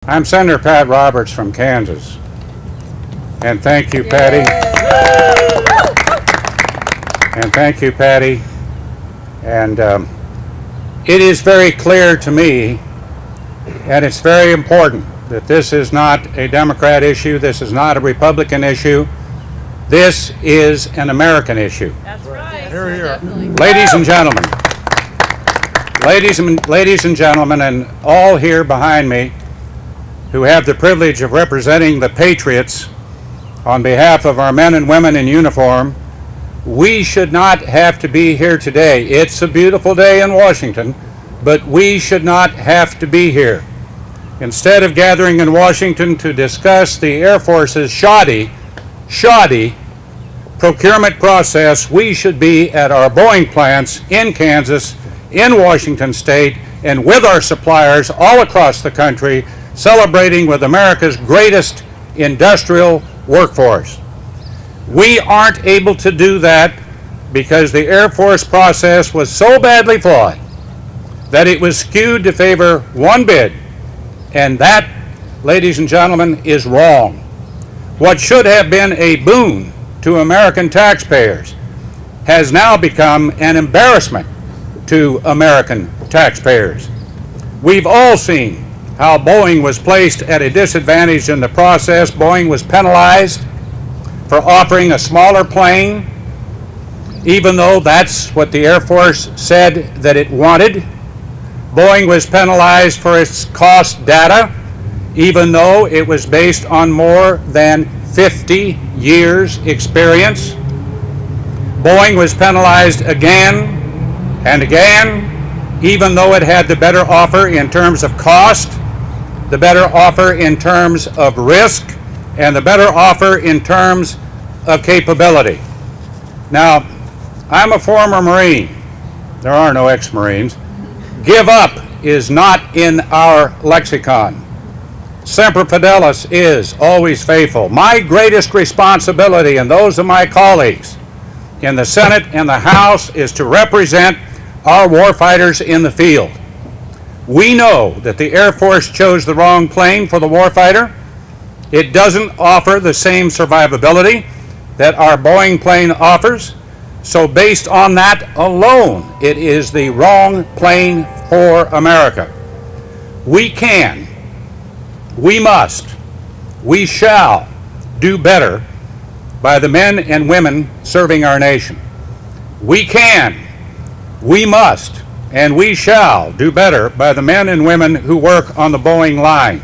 I'm Senator Pat Roberts from Kansas. And thank you, Patty. And thank you, Patty. And it is very clear to me, and it's very important, that this is not a Democrat issue, this is not a Republican issue, this is an American issue. That's right. Here, here. Ladies and gentlemen, ladies and gentlemen, and all here behind me who have the privilege of representing the patriots on behalf of our men and women in uniform, we should not have to be here today. It's a beautiful day in Washington, but we should not have to be here. Instead of gathering in Washington to discuss the Air Force's shoddy procurement process, we should be at our Boeing plants in Kansas, in Washington State, and with our suppliers all across the country, celebrating with America's greatest industrial workforce. We aren't able to do that because the Air Force process was so badly flawed that it was skewed to favor one bid, and that, ladies and gentlemen, is wrong. What should have been a boon to American taxpayers has now become an embarrassment to American taxpayers. We've all seen how Boeing was placed at a disadvantage in the process. Boeing was penalized for offering a smaller plane, even though that's what the Air Force said that it wanted. Boeing was penalized for its cost data, even though it was based on more than 50 years experience. Boeing was penalized again and again, even though it had the better offer in terms of cost, the better offer in terms of risk, and the better offer in terms of capability. Now, I'm a former Marine. There are no ex-Marines. Give up is not in our lexicon. Semper Fidelis is always faithful. My greatest responsibility, and those of my colleagues in the Senate and the House, is to represent our warfighters in the field. We know that the Air Force chose the wrong plane for the warfighter. It doesn't offer the same survivability that our Boeing plane offers. So based on that alone, it is the wrong plane for America. We can, we must, we shall do better by the men and women serving our nation. We can, we must, and we shall do better by the men and women who work on the Boeing line.